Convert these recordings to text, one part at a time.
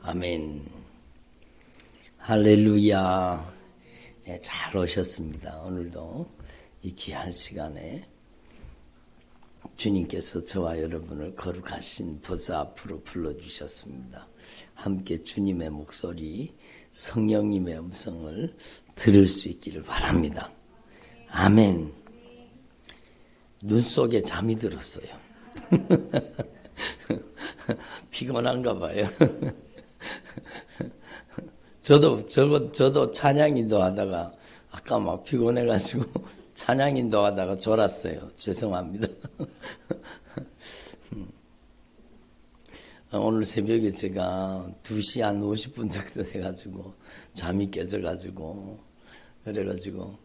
아멘. 할렐루야. 예, 잘 오셨습니다. 오늘도 이 귀한 시간에 주님께서 저와 여러분을 거룩하신 보좌 앞으로 불러주셨습니다. 함께 주님의 목소리, 성령님의 음성을 들을 수 있기를 바랍니다. 아멘. 눈 속에 잠이 들었어요. 피곤한가 봐요. 저도 찬양인도 하다가 아까 막 피곤해가지고 찬양인도 하다가 졸았어요. 죄송합니다. 오늘 새벽에 제가 2시 한 50분 정도 돼가지고 잠이 깨져가지고 그래가지고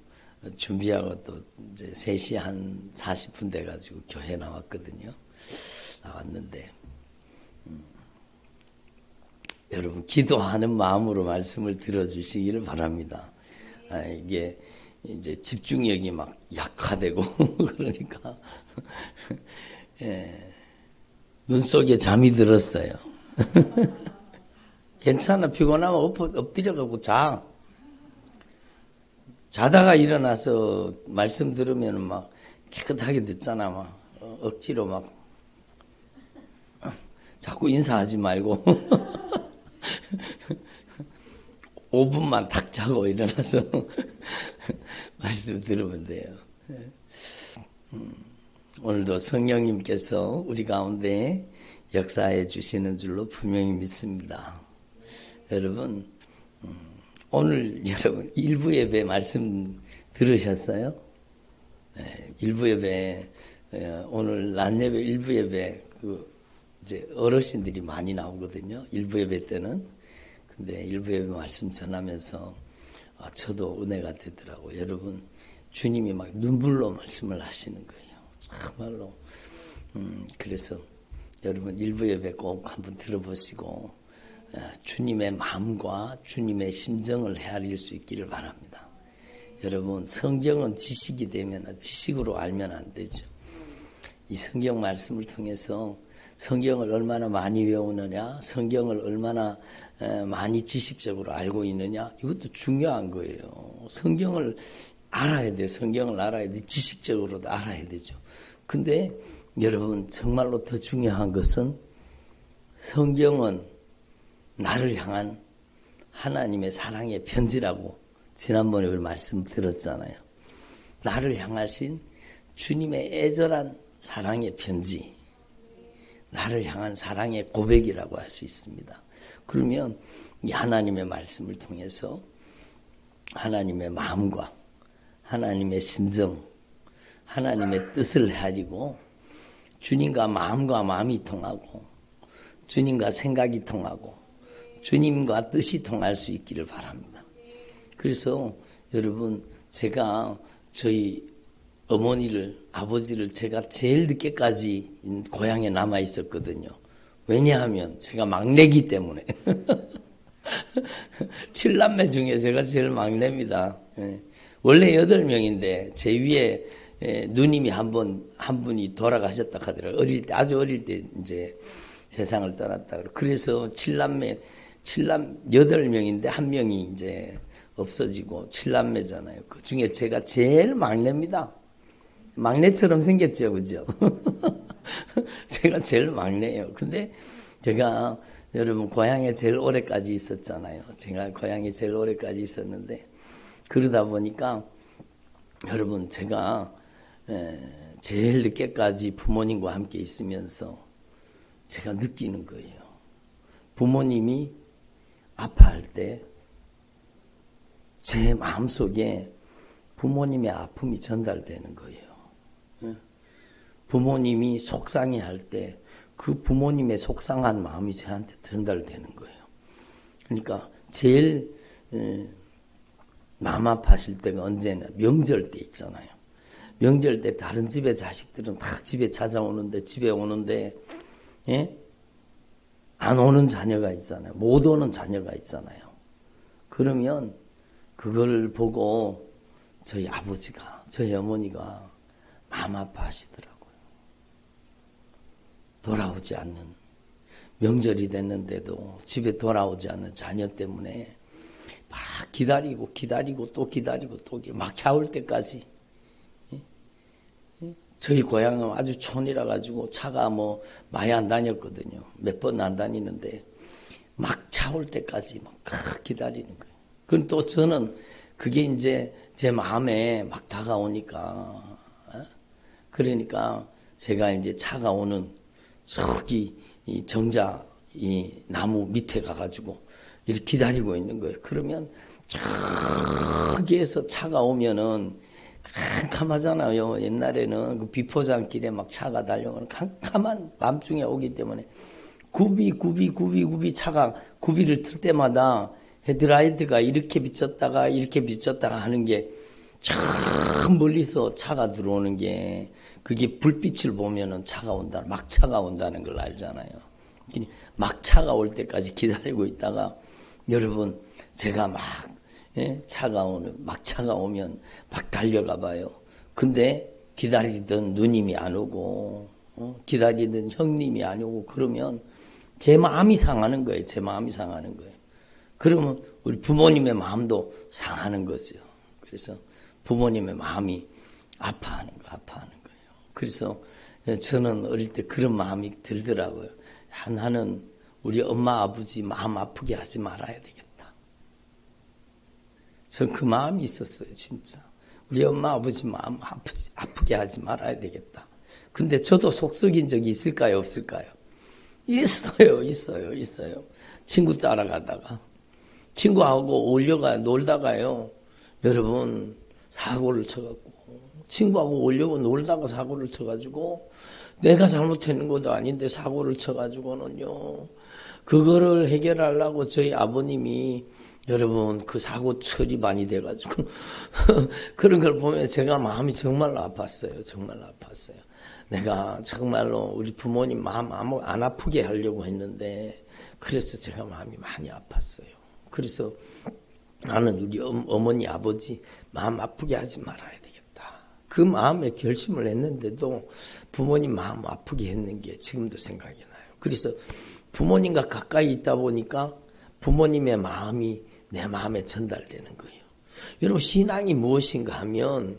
준비하고 또 이제 3시 한 40분 돼가지고 교회 나왔거든요. 나왔는데 여러분 기도하는 마음으로 말씀을 들어주시기를 바랍니다. 이게 이제 집중력이 막 약화되고 그러니까 예, 눈 속에 잠이 들었어요. 괜찮아. 피곤하면 엎드려가고 자다가 일어나서 말씀 들으면 막 깨끗하게 듣잖아. 막 억지로 막 자꾸 인사하지 말고 5분만 탁 자고 일어나서 말씀 들으면 돼요. 오늘도 성령님께서 우리 가운데 역사해 주시는 줄로 분명히 믿습니다. 여러분, 오늘 여러분 일부 예배 말씀 들으셨어요? 네, 일부 예배 오늘 낮 예배 일부 예배 이제 어르신들이 많이 나오거든요. 일부 예배 때는. 근데 일부 예배 말씀 전하면서 저도 은혜가 되더라고요. 여러분, 주님이 막 눈물로 말씀을 하시는 거예요. 정말로. 그래서 여러분 일부 예배 꼭 한번 들어보시고 주님의 마음과 주님의 심정을 헤아릴 수 있기를 바랍니다. 여러분, 성경은 지식이 되면 지식으로 알면 안 되죠. 이 성경 말씀을 통해서 성경을 얼마나 많이 외우느냐, 성경을 얼마나 많이 지식적으로 알고 있느냐, 이것도 중요한 거예요. 성경을 알아야 돼요. 성경을 알아야 돼. 지식적으로도 알아야 되죠. 근데 여러분, 정말로 더 중요한 것은 성경은 나를 향한 하나님의 사랑의 편지라고 지난번에 우리 말씀 들었잖아요. 나를 향하신 주님의 애절한 사랑의 편지, 나를 향한 사랑의 고백이라고 할 수 있습니다. 그러면 이 하나님의 말씀을 통해서 하나님의 마음과 하나님의 심정, 하나님의 뜻을 헤아리고 주님과 마음과 마음이 통하고 주님과 생각이 통하고 주님과 뜻이 통할 수 있기를 바랍니다. 그래서 여러분, 제가 저희 어머니를, 아버지를 제가 제일 늦게까지 고향에 남아 있었거든요. 왜냐하면 제가 막내이기 때문에. 7남매 중에 제가 제일 막내입니다. 원래 8명인데 제 위에 누님이 한 분이 돌아가셨다 하더라고요. 아주 어릴 때 이제 세상을 떠났다. 그래서 8명인데 한 명이 이제 없어지고 7남매잖아요. 그 중에 제가 제일 막내입니다. 막내처럼 생겼죠, 그죠? 제가 제일 막내예요. 근데 제가 여러분 고향에 제일 오래까지 있었잖아요. 제가 고향에 제일 오래까지 있었는데 그러다 보니까 여러분 제가 제일 늦게까지 부모님과 함께 있으면서 제가 느끼는 거예요. 부모님이 아파할 때 제 마음속에 부모님의 아픔이 전달되는 거예요. 부모님이 속상해할 때 그 부모님의 속상한 마음이 저한테 전달되는 거예요. 그러니까 제일 마음 아파하실 때가 언제나 명절 때 있잖아요. 명절 때 다른 집의 자식들은 다 집에 찾아오는데 집에 오는데 안 오는 자녀가 있잖아요. 못 오는 자녀가 있잖아요. 그러면 그걸 보고 저희 아버지가, 저희 어머니가 마음 아파하시더라고요. 돌아오지 않는 명절이 됐는데도 집에 돌아오지 않는 자녀 때문에 막 기다리고 또 기다리고 막 차올 때까지. 저희 고향은 아주 촌이라 가지고 차가 뭐 많이 안 다녔거든요. 몇 번 안 다니는데 막 차올 때까지 막 기다리는 거예요. 그럼 또 저는 그게 이제 제 마음에 막 다가오니까, 그러니까 제가 이제 차가 오는 저기 이 정자 이 나무 밑에 가가지고 이렇게 기다리고 있는 거예요. 그러면 저기에서 차가 오면은 캄캄하잖아요. 옛날에는 그 비포장길에 막 차가 달려오는 캄캄한 밤중에 오기 때문에 굽이 차가 굽이를 틀 때마다 헤드라이트가 이렇게 비쳤다가 하는 게 참 멀리서 차가 들어오는 게 그게 불빛을 보면은 막 차가 온다는 걸 알잖아요. 막 차가 올 때까지 기다리고 있다가 여러분 제가 막 차가 오면 막 달려가 봐요. 근데 기다리던 누님이 안 오고 기다리던 형님이 안 오고 그러면 제 마음이 상하는 거예요. 그러면 우리 부모님의 마음도 상하는 거죠. 그래서 부모님의 마음이 아파하는 거예요. 그래서 저는 어릴 때 그런 마음이 들더라고요. 나는 우리 엄마 아버지 마음 아프게 하지 말아야 되겠다. 전 그 마음이 있었어요. 진짜. 우리 엄마 아버지 마음 아프게 하지 말아야 되겠다. 근데 저도 속썩인 적이 있을까요? 없을까요? 있어요. 친구 따라가다가 친구하고 놀다가요. 여러분 사고를 쳐갖고 친구하고 오려고 놀다가 사고를 쳐가지고 내가 잘못했는 것도 아닌데 사고를 쳐가지고는요. 그거를 해결하려고 저희 아버님이 여러분 그 사고 처리 많이 돼가지고 그런 걸 보면 제가 마음이 정말로 아팠어요. 내가 정말로 우리 부모님 마음 안 아프게 하려고 했는데 그래서 제가 마음이 많이 아팠어요. 그래서 나는 우리 어머니 아버지 마음 아프게 하지 말아야 되겠다. 그 마음에 결심을 했는데도 부모님 마음 아프게 했는 게 지금도 생각이 나요. 그래서 부모님과 가까이 있다 보니까 부모님의 마음이 내 마음에 전달되는 거예요. 여러분 신앙이 무엇인가 하면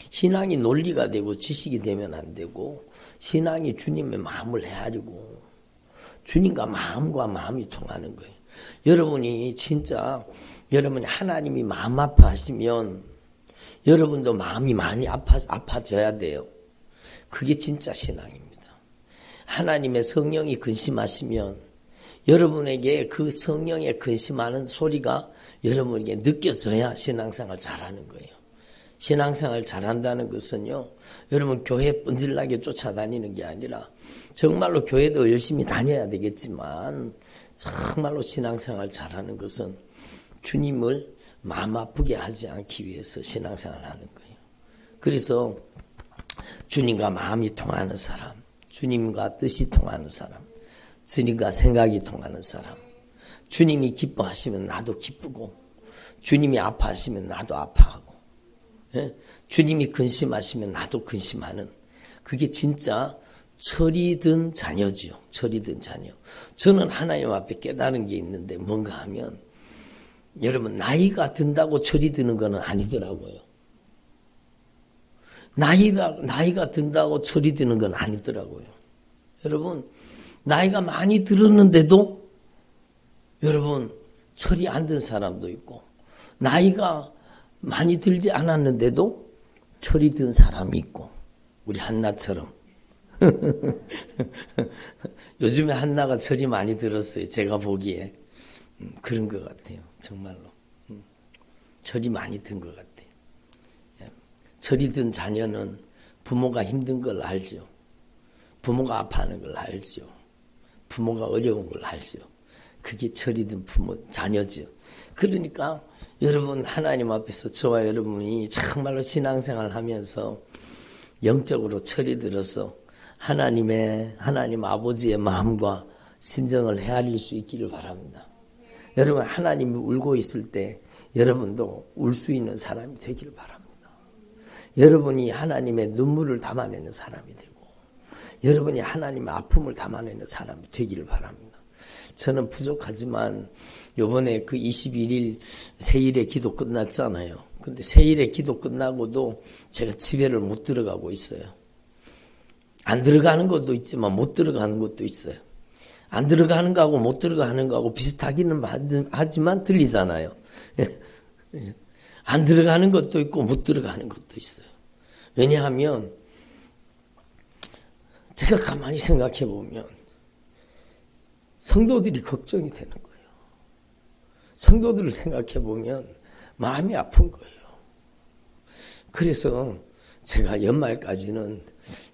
신앙이 논리가 되고 지식이 되면 안 되고 신앙이 주님의 마음을 헤아리고 주님과 마음이 통하는 거예요. 여러분이 하나님이 마음 아파하시면 여러분도 마음이 많이 아파져야 돼요. 그게 진짜 신앙입니다. 하나님의 성령이 근심하시면 여러분에게 그 성령의 근심하는 소리가 여러분에게 느껴져야 신앙생활 잘하는 거예요. 신앙생활 잘한다는 것은요. 여러분 교회 뻔질나게 쫓아다니는 게 아니라 정말로 교회도 열심히 다녀야 되겠지만 정말로 신앙생활 잘하는 것은 주님을 마음 아프게 하지 않기 위해서 신앙생활을 하는 거예요. 그래서 주님과 마음이 통하는 사람, 주님과 뜻이 통하는 사람, 주님과 생각이 통하는 사람, 주님이 기뻐하시면 나도 기쁘고 주님이 아파하시면 나도 아파하고 주님이 근심하시면 나도 근심하는 그게 진짜 철이 든 자녀지요. 철이 든 자녀. 저는 하나님 앞에 깨달은 게 있는데 뭔가 하면 여러분 나이가 든다고 철이 드는 건 아니더라고요. 나이가 든다고 철이 드는 건 아니더라고요. 여러분 나이가 많이 들었는데도 여러분 철이 안 든 사람도 있고 나이가 많이 들지 않았는데도 철이 든 사람이 있고 우리 한나처럼 요즘에 한나가 철이 많이 들었어요. 제가 보기에 그런 것 같아요. 정말로 철이 많이 든 것 같아요. 철이 든 자녀는 부모가 힘든 걸 알죠. 부모가 아파하는 걸 알죠. 부모가 어려운 걸 알죠. 그게 철이 든 자녀죠. 그러니까 여러분 하나님 앞에서 저와 여러분이 정말로 신앙생활 하면서 영적으로 철이 들어서 하나님 아버지의 마음과 심정을 헤아릴 수 있기를 바랍니다. 여러분 하나님이 울고 있을 때 여러분도 울 수 있는 사람이 되기를 바랍니다. 여러분이 하나님의 눈물을 담아내는 사람이 되고 여러분이 하나님의 아픔을 담아내는 사람이 되기를 바랍니다. 저는 부족하지만 요번에 그 21일 세일의 기도 끝났잖아요. 근데 세일의 기도 끝나고도 제가 집에를 못 들어가고 있어요. 안 들어가는 것도 있지만 못 들어가는 것도 있어요. 안 들어가는 거하고 못 들어가는 거하고 비슷하기는 하지만 들리잖아요. 안 들어가는 것도 있고 못 들어가는 것도 있어요. 왜냐하면 제가 가만히 생각해 보면 성도들이 걱정이 되는 거예요. 성도들을 생각해 보면 마음이 아픈 거예요. 그래서 제가 연말까지는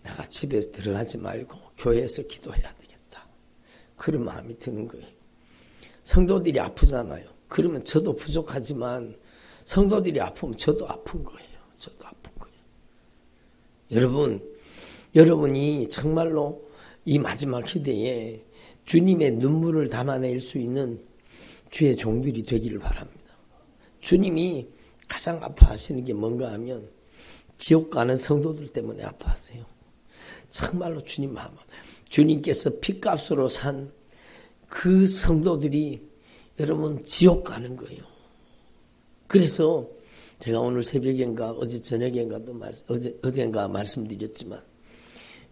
내가 집에 들어가지 말고 교회에서 기도해야 되겠다. 그런 마음이 드는 거예요. 성도들이 아프잖아요. 그러면 저도 부족하지만 성도들이 아프면 저도 아픈 거예요. 저도 아픈 거예요. 여러분이 정말로 이 마지막 시대에 주님의 눈물을 담아낼 수 있는 주의 종들이 되기를 바랍니다. 주님이 가장 아파하시는 게 뭔가 하면 지옥 가는 성도들 때문에 아파하세요. 정말로 주님께서 핏값으로 산 그 성도들이 여러분 지옥 가는 거예요. 그래서 제가 오늘 새벽인가 어제 저녁인가도 어젠가 말씀드렸지만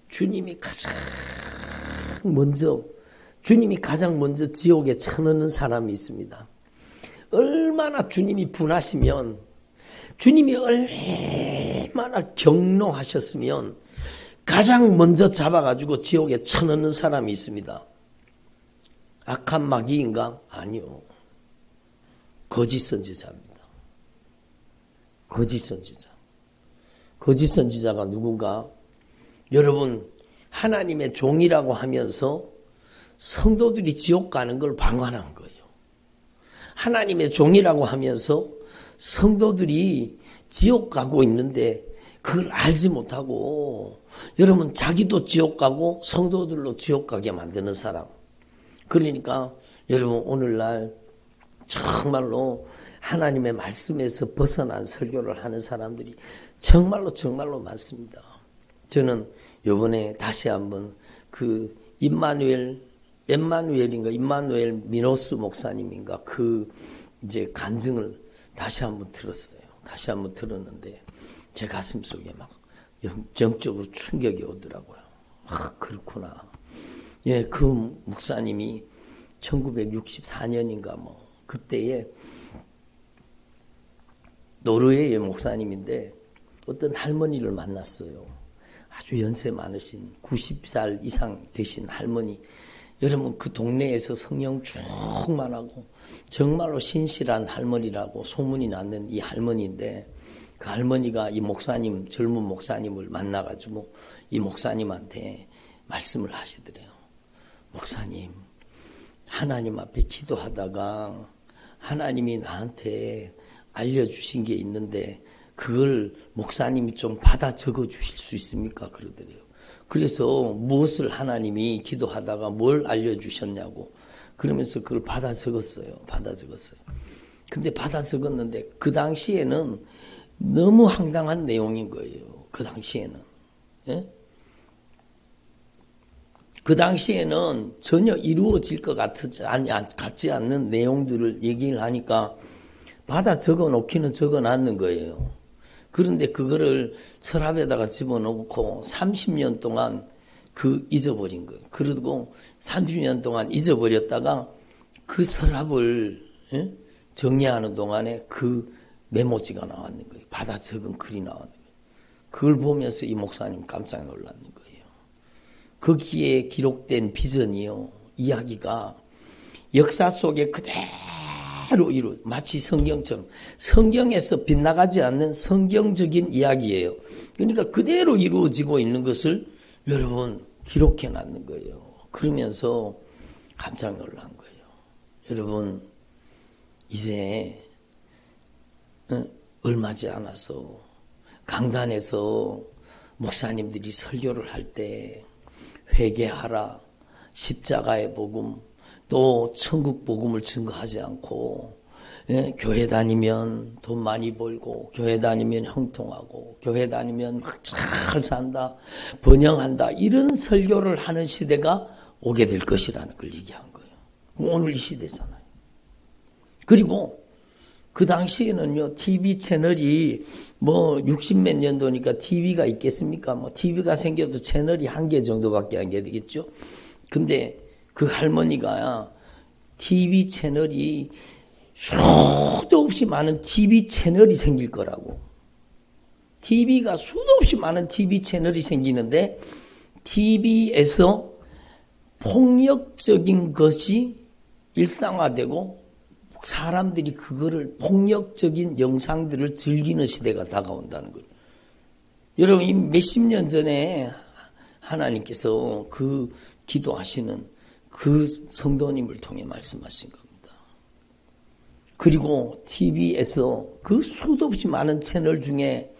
주님이 가장 먼저 지옥에 쳐넣는 사람이 있습니다. 얼마나 주님이 분하시면, 주님이 얼마나 경노하셨으면 가장 먼저 잡아가지고 지옥에 쳐넣는 사람이 있습니다. 악한 마귀인가? 아니요. 거짓 선지자입니다. 거짓 선지자. 거짓 선지자가 누군가? 여러분, 하나님의 종이라고 하면서 성도들이 지옥 가는 걸 방관한 거예요. 하나님의 종이라고 하면서 성도들이 지옥 가고 있는데 그걸 알지 못하고 여러분 자기도 지옥 가고 성도들로 지옥 가게 만드는 사람. 그러니까 여러분 오늘날 정말로 하나님의 말씀에서 벗어난 설교를 하는 사람들이 정말로 많습니다. 저는 요번에 다시 한번 그 임마누엘 미노스 목사님인가 그 이제 간증을 다시 한번 들었어요. 다시 한번 들었는데 제 가슴 속에 막 영적으로 충격이 오더라고요. 아, 그렇구나. 예, 그 목사님이 1964년인가 뭐 그때에 노르웨이의 목사님인데 어떤 할머니를 만났어요. 아주 연세 많으신 90살 이상 되신 할머니. 여러분 그 동네에서 성령 충만하고 정말로 신실한 할머니라고 소문이 났는 이 할머니인데 그 할머니가 이 목사님, 젊은 목사님을 만나가지고 이 목사님한테 말씀을 하시더래요. 목사님, 하나님 앞에 기도하다가 하나님이 나한테 알려주신 게 있는데 그걸 목사님이 좀 받아 적어 주실 수 있습니까? 그러더래요. 그래서 무엇을 하나님이 기도하다가 뭘 알려주셨냐고 그러면서 그걸 받아 적었어요. 근데 받아 적었는데 그 당시에는 너무 황당한 내용인 거예요. 그 당시에는. 예? 그 당시에는 전혀 이루어질 것 같지 않는 내용들을 얘기를 하니까 받아 적어 놓기는 적어 놨는 거예요. 그런데 그거를 서랍에다가 집어넣고 30년 동안 잊어버린 거예요. 그리고 30년 동안 잊어버렸다가 그 서랍을 정리하는 동안에 그 메모지가 나왔는 거예요. 받아 적은 글이 나왔는 거예요. 그걸 보면서 이 목사님 깜짝 놀랐는 거예요. 거기에 기록된 비전이요. 이야기가 역사 속에 그대로 마치 성경처럼 성경에서 빗나가지 않는 성경적인 이야기예요. 그러니까 그대로 이루어지고 있는 것을 여러분 기록해 놨는 거예요. 그러면서 깜짝 놀란 거예요. 여러분 이제 얼마지 않아서 강단에서 목사님들이 설교를 할 때 회개하라, 십자가의 복음, 또 천국 복음을 증거하지 않고 교회 다니면 돈 많이 벌고 교회 다니면 형통하고 교회 다니면 막 잘 산다, 번영한다 이런 설교를 하는 시대가 오게 될 것이라는 걸 얘기한 거예요. 오늘 이 시대잖아요. 그리고 그 당시에는요, TV 채널이 뭐 60몇 년도니까 TV가 있겠습니까? 뭐 TV가 생겨도 채널이 한 개 정도밖에 안 되겠죠? 근데 그 할머니가 TV 채널이 수도 없이 많은 TV 채널이 생길 거라고. TV가 수도 없이 많은 TV 채널이 생기는데 TV에서 폭력적인 것이 일상화되고 사람들이 그거를 폭력적인 영상들을 즐기는 시대가 다가온다는 거예요. 여러분, 이 몇십 년 전에 하나님께서 그 기도하시는 그 성도님을 통해 말씀하신 겁니다. 그리고 TV에서 그 수도 없이 많은 채널 중에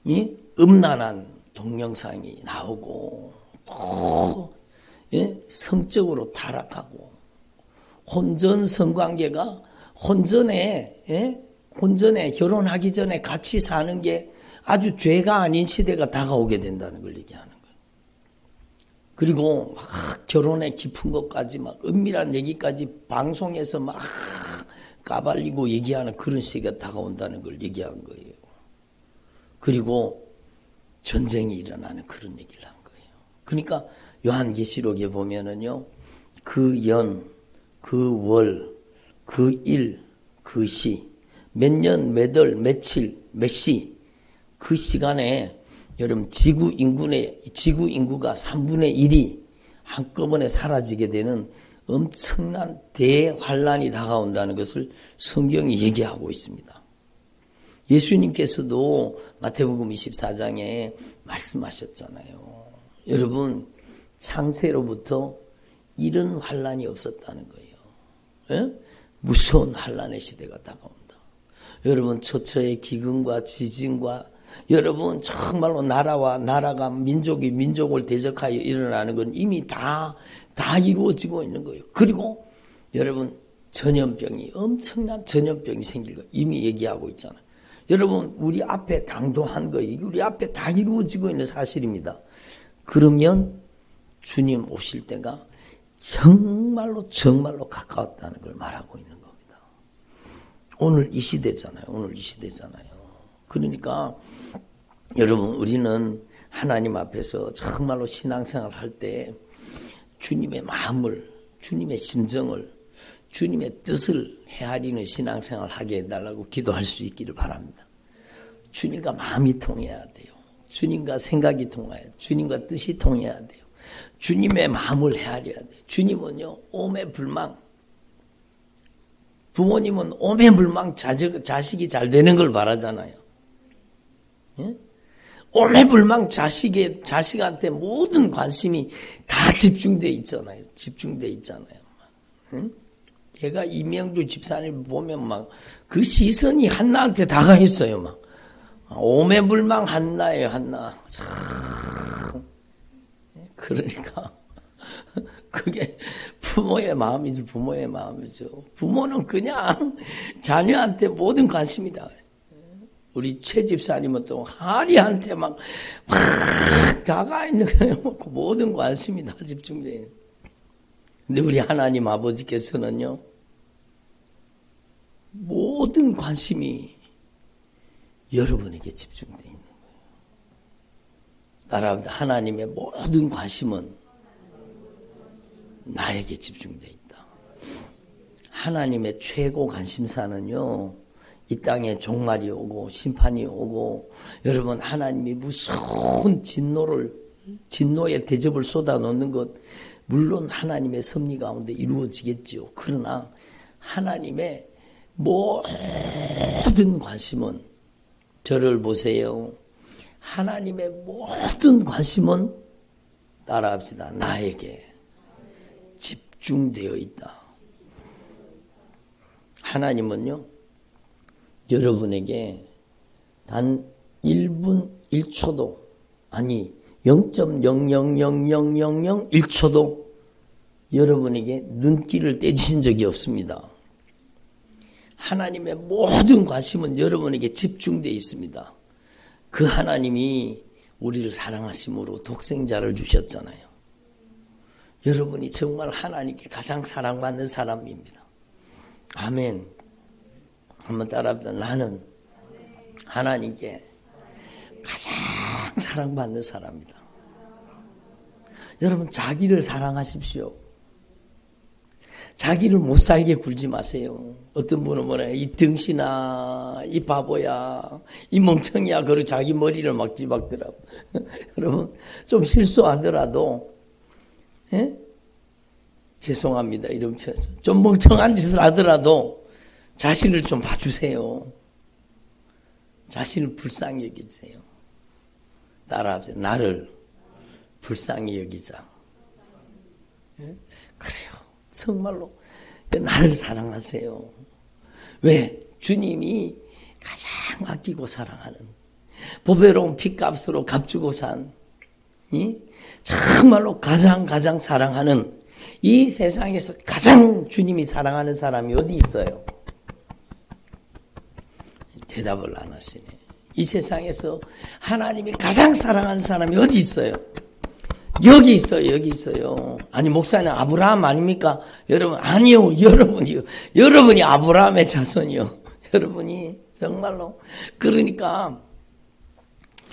이 음란한 동영상이 나오고 또 성적으로 타락하고 혼전 성관계가 혼전에 결혼하기 전에 같이 사는 게 아주 죄가 아닌 시대가 다가오게 된다는 걸 얘기하는 거예요. 그리고 막 결혼에 깊은 것까지 막 은밀한 얘기까지 방송에서 막 까발리고 얘기하는 그런 시대가 다가온다는 걸 얘기한 거예요. 그리고 전쟁이 일어나는 그런 얘기를 한 거예요. 그러니까 요한계시록에 보면은요, 그 연, 그 월, 그 일, 그 시, 몇 년, 몇 월, 며칠, 몇 시, 그 시간에 여러분 지구 인구가 3분의 1이 한꺼번에 사라지게 되는 엄청난 대환란이 다가온다는 것을 성경이 얘기하고 있습니다. 예수님께서도 마태복음 24장에 말씀하셨잖아요. 여러분, 창세로부터 이런 환란이 없었다는 거예요. 예? 무서운 환란의 시대가 다가온다. 여러분, 초초의 기근과 지진과 여러분 정말로 나라가 민족이 민족을 대적하여 일어나는 건 이미 다 이루어지고 있는 거예요. 그리고 여러분, 전염병이 엄청난 전염병이 생길 거 이미 얘기하고 있잖아요. 여러분, 우리 앞에 당도한 거예요. 우리 앞에 다 이루어지고 있는 사실입니다. 그러면 주님 오실 때가 정말로 가까웠다는 걸 말하고 있는 겁니다. 오늘 이 시대잖아요. 그러니까 여러분, 우리는 하나님 앞에서 정말로 신앙생활 할 때 주님의 마음을, 주님의 심정을, 주님의 뜻을 헤아리는 신앙생활 하게 해달라고 기도할 수 있기를 바랍니다. 주님과 마음이 통해야 돼요. 주님과 생각이 통해야 돼요. 주님과 뜻이 통해야 돼요. 주님의 마음을 헤아려야 돼요. 주님은요, 오매불망. 부모님은 오매불망 자식이 잘 되는 걸 바라잖아요. 예? 오매불망 자식한테 모든 관심이 다 집중돼 있잖아요. 응? 제가 이명주 집사님 보면 막 그 시선이 한나한테 다가 있어요. 막 오매불망 한나예요, 한나. 참. 그러니까 그게 부모의 마음이죠. 부모는 그냥 자녀한테 모든 관심이다. 우리 최 집사님은 또 하리한테 막 가가 있는 거예요. 모든 관심이 다 집중돼요. 근데 우리 하나님 아버지께서는요, 모든 관심이 여러분에게 집중되어 있는 거예요. 따라합니다. 하나님의 모든 관심은 나에게 집중되어 있다. 하나님의 최고 관심사는요, 이 땅에 종말이 오고 심판이 오고 여러분, 하나님이 무서운 진노의 대접을 쏟아놓는 것, 물론 하나님의 섭리 가운데 이루어지겠죠. 그러나 하나님의 모든 관심은, 저를 보세요, 하나님의 모든 관심은, 따라합시다, 나에게 집중되어 있다. 하나님은요, 여러분에게 단 1분 1초도, 아니 0.0000001초도 여러분에게 눈길을 떼주신 적이 없습니다. 하나님의 모든 관심은 여러분에게 집중되어 있습니다. 그 하나님이 우리를 사랑하심으로 독생자를 주셨잖아요. 여러분이 정말 하나님께 가장 사랑받는 사람입니다. 아멘. 한번 따라합시다. 나는 하나님께 가장 사랑받는 사람이다. 여러분, 자기를 사랑하십시오. 자기를 못 살게 굴지 마세요. 어떤 분은 뭐래, 이 등신아, 이 바보야, 이 멍청이야, 그러고 자기 머리를 막 뒤박더라고. 여러분, 좀 실수하더라도, 예? 죄송합니다, 이런 표현. 좀 멍청한 짓을 하더라도 자신을 좀 봐주세요. 자신을 불쌍히 여기세요. 따라합시다. 나를 불쌍히 여기자. 예? 그래요. 정말로 나를 사랑하세요. 왜? 주님이 가장 아끼고 사랑하는, 보배로운 핏값으로 값주고 산, 정말로 가장 사랑하는, 이 세상에서 가장 주님이 사랑하는 사람이 어디 있어요? 대답을 안 하시네. 이 세상에서 하나님이 가장 사랑하는 사람이 어디 있어요? 여기 있어요, 여기 있어요. 아니, 목사님, 아브라함 아닙니까? 여러분, 아니요, 여러분이 아브라함의 자손이요. 여러분이, 정말로. 그러니까,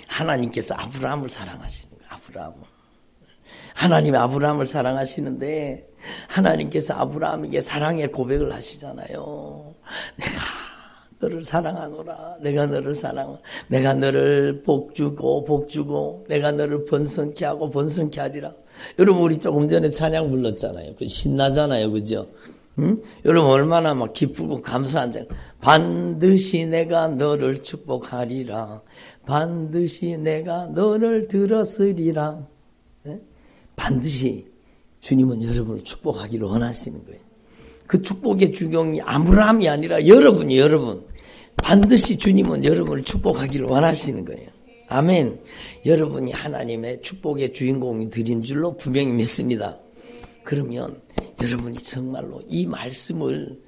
하나님께서 아브라함을 사랑하시는 거예요, 아브라함을. 하나님이 아브라함을 사랑하시는데, 하나님께서 아브라함에게 사랑의 고백을 하시잖아요. 내가 너를 사랑하노라. 내가 너를 사랑하. 내가 너를 복주고 내가 너를 번성케 하고 번성케 하리라. 여러분, 우리 조금 전에 찬양 불렀잖아요. 신나잖아요, 그죠? 응? 여러분, 얼마나 막 기쁘고 감사한 장. 반드시 내가 너를 축복하리라. 반드시 내가 너를 들었으리라. 네? 반드시 주님은 여러분을 축복하기를 원하시는 거예요. 그 축복의 주경이 아브라함이 아니라 여러분이, 여러분. 반드시 주님은 여러분을 축복하기를 원하시는 거예요. 아멘. 여러분이 하나님의 축복의 주인공이 되린 줄로 분명히 믿습니다. 그러면 여러분이 정말로 이 말씀을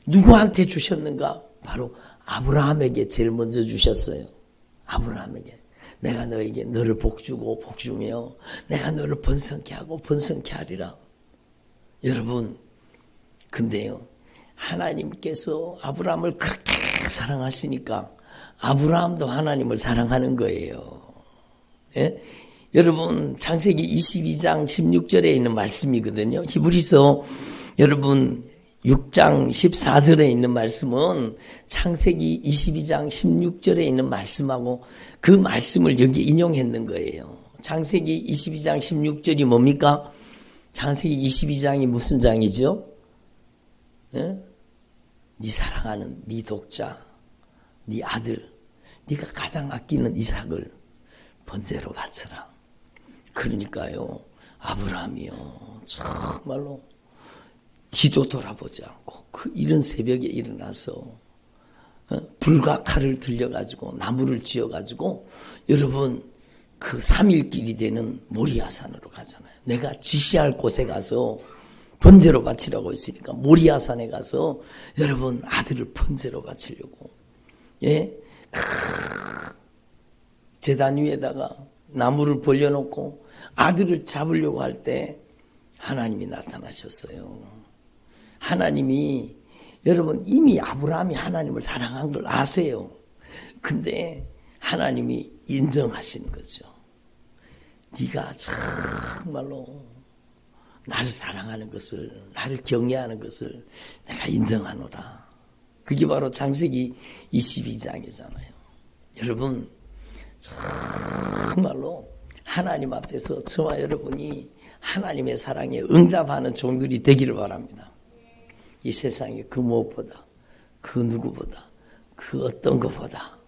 누구한테 주셨는가? 바로 아브라함에게 제일 먼저 주셨어요. 아브라함에게. 내가 너에게 너를 복주고 복주며 내가 너를 번성케 하고 번성케 하리라. 여러분, 근데요, 하나님께서 아브라함을 그렇게 사랑하시니까 아브라함도 하나님을 사랑하는 거예요. 예? 여러분, 창세기 22장 16절에 있는 말씀이거든요. 히브리서 여러분 6장 14절에 있는 말씀은 창세기 22장 16절에 있는 말씀하고 그 말씀을 여기 인용했는 거예요. 창세기 22장 16절이 뭡니까? 창세기 22장이 무슨 장이죠? 예? 네 사랑하는 네 독자, 네 아들, 네가 가장 아끼는 이삭을 번제로 바쳐라. 그러니까요, 아브라함이요, 정말로 뒤도 돌아보지 않고 그 이른 새벽에 일어나서 불과 칼을 들려가지고 나무를 지어가지고 여러분 그 3일길이 되는 모리아산으로 가잖아요. 내가 지시할 곳에 가서 번제로 바치라고 했으니까 모리아산에 가서 여러분 아들을 번제로 바치려고, 예, 제단 위에다가 나무를 벌려놓고 아들을 잡으려고 할 때 하나님이 나타나셨어요. 하나님이 여러분 이미 아브라함이 하나님을 사랑한 걸 아세요. 근데 하나님이 인정하시는 거죠. 네가 정말로 나를 사랑하는 것을, 나를 경외하는 것을 내가 인정하노라. 그게 바로 창세기 22장이잖아요. 여러분, 정말로 하나님 앞에서 저와 여러분이 하나님의 사랑에 응답하는 종들이 되기를 바랍니다. 이 세상에 그 무엇보다, 그 누구보다, 그 어떤 것보다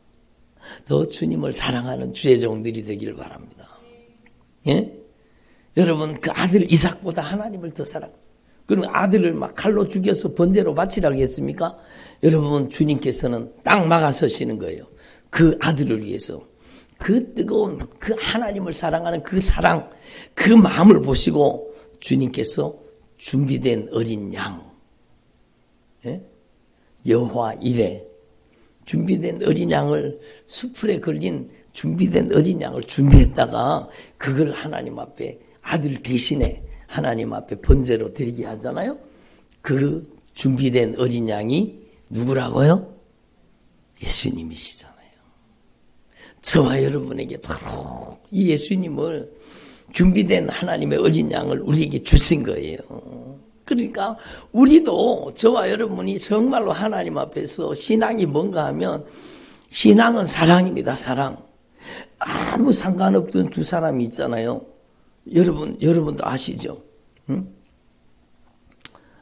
더 주님을 사랑하는 주의 종들이 되기를 바랍니다. 예? 여러분, 그 아들 이삭보다 하나님을 더 사랑. 그럼 아들을 막 칼로 죽여서 번제로 바치라고 했습니까? 여러분, 주님께서는 딱 막아서시는 거예요. 그 아들을 위해서. 그 뜨거운, 그 하나님을 사랑하는 그 사랑, 그 마음을 보시고 주님께서 준비된 어린 양, 예? 여호와 이레, 준비된 어린 양을, 수풀에 걸린 준비된 어린 양을 준비했다가 그걸 하나님 앞에 아들 대신에 하나님 앞에 번제로 드리게 하잖아요. 그 준비된 어린 양이 누구라고요? 예수님이시잖아요. 저와 여러분에게 바로 이 예수님을 준비된 하나님의 어린 양을 우리에게 주신 거예요. 그러니까 우리도 저와 여러분이 정말로 하나님 앞에서 신앙이 뭔가 하면 신앙은 사랑입니다. 사랑. 아무 상관없던 두 사람이 있잖아요. 여러분도 아시죠? 응?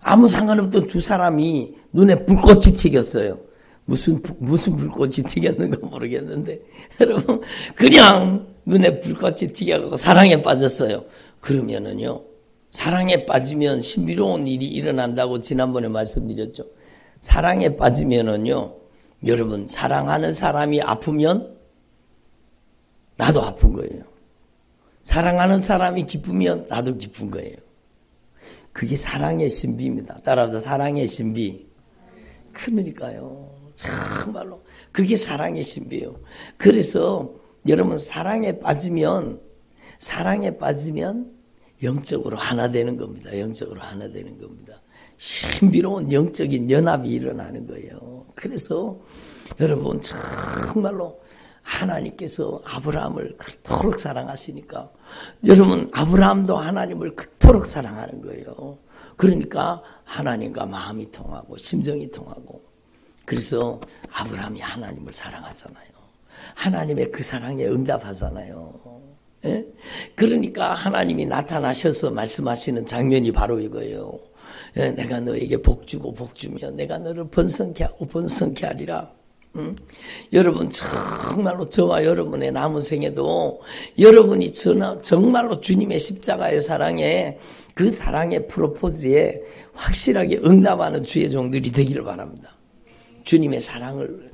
아무 상관없던 두 사람이 눈에 불꽃이 튀겼어요. 무슨 불꽃이 튀겼는가 모르겠는데 여러분 그냥 눈에 불꽃이 튀겨서 사랑에 빠졌어요. 그러면은요 사랑에 빠지면 신비로운 일이 일어난다고 지난번에 말씀드렸죠. 사랑에 빠지면은요 여러분 사랑하는 사람이 아프면 나도 아픈 거예요. 사랑하는 사람이 기쁘면 나도 기쁜 거예요. 그게 사랑의 신비입니다. 따라서 사랑의 신비. 그러니까요. 정말로 그게 사랑의 신비예요. 그래서 여러분 사랑에 빠지면 영적으로 하나 되는 겁니다. 영적으로 하나 되는 겁니다. 신비로운 영적인 연합이 일어나는 거예요. 그래서 여러분 정말로 하나님께서 아브라함을 그토록 사랑하시니까 여러분 아브라함도 하나님을 그토록 사랑하는 거예요. 그러니까 하나님과 마음이 통하고 심정이 통하고 그래서 아브라함이 하나님을 사랑하잖아요. 하나님의 그 사랑에 응답하잖아요. 예? 그러니까 하나님이 나타나셔서 말씀하시는 장면이 바로 이거예요. 예, 내가 너에게 복주고 복주며 내가 너를 번성케 하고 번성케 하리라. 여러분 정말로 저와 여러분의 남은 생에도 여러분이 정말로 주님의 십자가의 사랑에 그 사랑의 프로포즈에 확실하게 응답하는 주의 종들이 되기를 바랍니다. 주님의 사랑을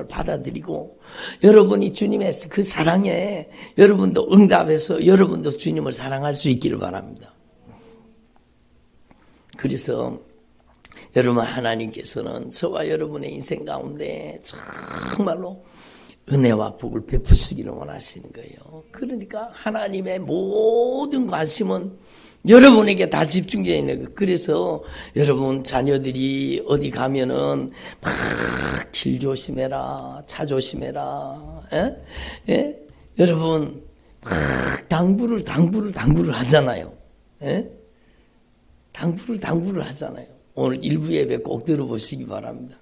받아들이고 여러분이 주님의 그 사랑에 여러분도 응답해서 여러분도 주님을 사랑할 수 있기를 바랍니다. 그래서 여러분 하나님께서는 저와 여러분의 인생 가운데 정말로 은혜와 복을 베푸시기를 원하시는 거예요. 그러니까 하나님의 모든 관심은 여러분에게 다 집중되어 있는 거예요. 그래서 여러분 자녀들이 어디 가면은 막 길 조심해라, 차 조심해라. 예? 여러분 막 당부를 하잖아요. 예? 당부를 하잖아요. 오늘 일부 예배 꼭 들어보시기 바랍니다.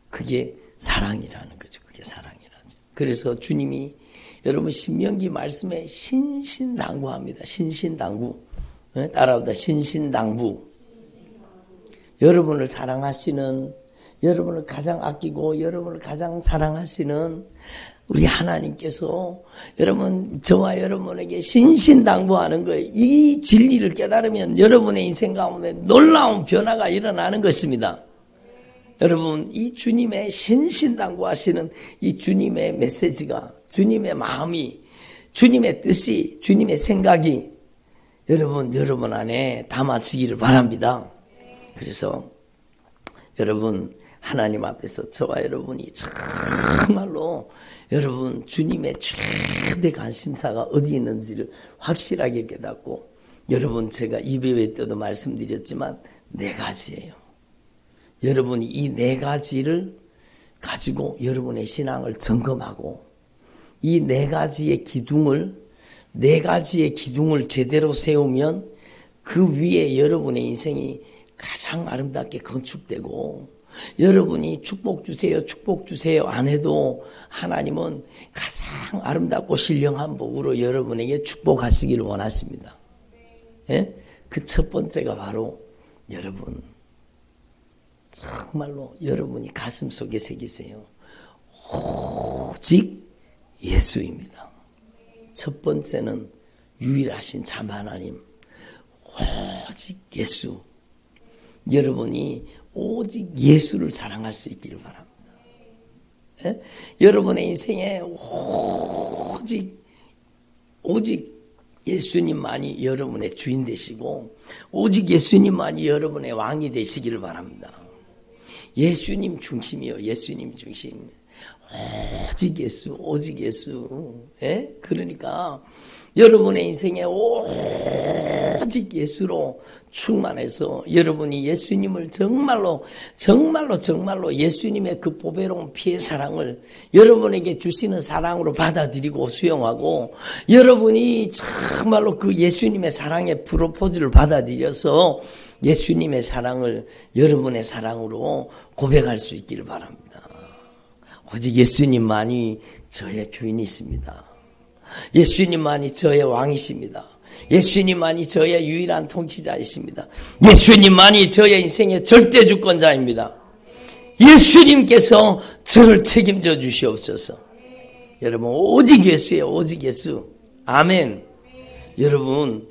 그게 사랑이라는 거죠. 그게 사랑이라죠. 그래서 주님이 여러분 신명기 말씀에 신신당부합니다. 신신당부. 네? 따라합니다. 신신당부. 여러분을 사랑하시는, 여러분을 가장 아끼고 여러분을 가장 사랑하시는 우리 하나님께서 여러분 저와 여러분에게 신신당부하는 거예요. 이 진리를 깨달으면 여러분의 인생 가운데 놀라운 변화가 일어나는 것입니다. 여러분 이 주님의 신신당부하시는 이 주님의 메시지가 주님의 마음이 주님의 뜻이 주님의 생각이 여러분 안에 담아지기를 바랍니다. 그래서 여러분 하나님 앞에서 저와 여러분이 정말로 여러분 주님의 최대 관심사가 어디 있는지를 확실하게 깨닫고 여러분 제가 2배회 때도 말씀드렸지만 4가지예요. 여러분이 이 4가지를 가지고 여러분의 신앙을 점검하고 이 4가지의 기둥을 제대로 세우면 그 위에 여러분의 인생이 가장 아름답게 건축되고 여러분이 축복 주세요 안 해도 하나님은 가장 아름답고 신령한 복으로 여러분에게 축복하시기를 원하십니다. 예? 그 첫 번째가 바로 여러분 정말로 여러분이 가슴 속에 새기세요. 오직 예수입니다. 첫 번째는 유일하신 참 하나님 오직 예수. 여러분이 오직 예수를 사랑할 수 있기를 바랍니다. 예? 여러분의 인생에 오직 예수님만이 여러분의 주인 되시고 오직 예수님만이 여러분의 왕이 되시기를 바랍니다. 예수님 중심이요. 예수님 중심. 오직 예수, 오직 예수. 예? 그러니까 여러분의 인생에 오직 예수로 충만해서 여러분이 예수님을 정말로 예수님의 그 보배로운 피의 사랑을 여러분에게 주시는 사랑으로 받아들이고 수용하고, 여러분이 정말로 그 예수님의 사랑의 프로포즈를 받아들여서 예수님의 사랑을 여러분의 사랑으로 고백할 수 있기를 바랍니다. 오직 예수님만이 저의 주인이십니다. 예수님만이 저의 왕이십니다. 예수님만이 저의 유일한 통치자이십니다. 예수님만이 저의 인생의 절대 주권자입니다. 예수님께서 저를 책임져 주시옵소서. 여러분, 오직 예수예요. 오직 예수. 아멘. 여러분,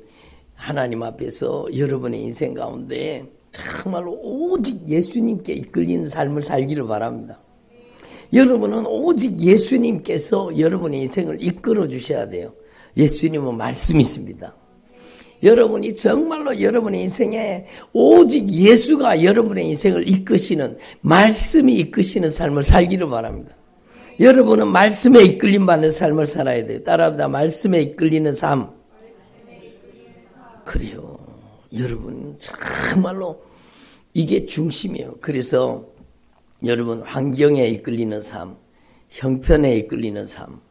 하나님 앞에서 여러분의 인생 가운데 정말로 오직 예수님께 이끌리는 삶을 살기를 바랍니다. 여러분은 오직 예수님께서 여러분의 인생을 이끌어 주셔야 돼요. 예수님은 말씀이십니다. 여러분이 정말로 여러분의 인생에 오직 예수가 여러분의 인생을 이끄시는, 말씀이 이끄시는 삶을 살기를 바랍니다. 여러분은 말씀에 이끌림 받는 삶을 살아야 돼요. 따라합니다. 말씀에 이끌리는 삶. 그래요. 여러분 정말로 이게 중심이에요. 그래서 여러분, 환경에 이끌리는 삶, 형편에 이끌리는 삶,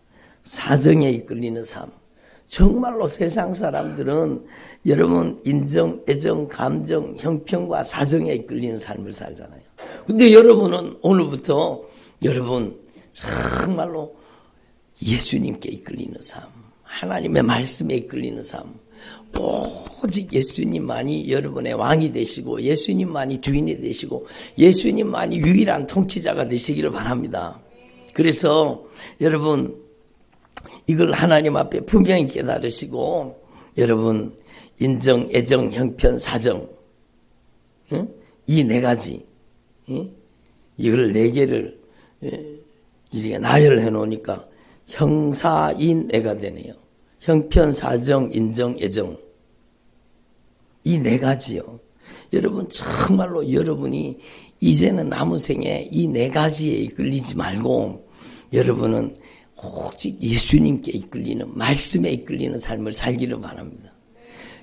사정에 이끌리는 삶. 정말로 세상 사람들은 여러분 인정, 애정, 감정, 형편과 사정에 이끌리는 삶을 살잖아요. 근데 여러분은 오늘부터 여러분 정말로 예수님께 이끌리는 삶, 하나님의 말씀에 이끌리는 삶, 오직 예수님만이 여러분의 왕이 되시고 예수님만이 주인이 되시고 예수님만이 유일한 통치자가 되시기를 바랍니다. 그래서 여러분 이걸 하나님 앞에 분명히 깨달으시고, 여러분 인정, 애정, 형편, 사정, 이 네 가지, 이걸 네 개를 이렇게 나열해 놓으니까 형사인애가 되네요. 형편, 사정, 인정, 애정, 이 네 가지요. 여러분 정말로 여러분이 이제는 남은 생에 이 네 가지에 이끌리지 말고 여러분은 오직 예수님께 이끌리는, 말씀에 이끌리는 삶을 살기를 바랍니다.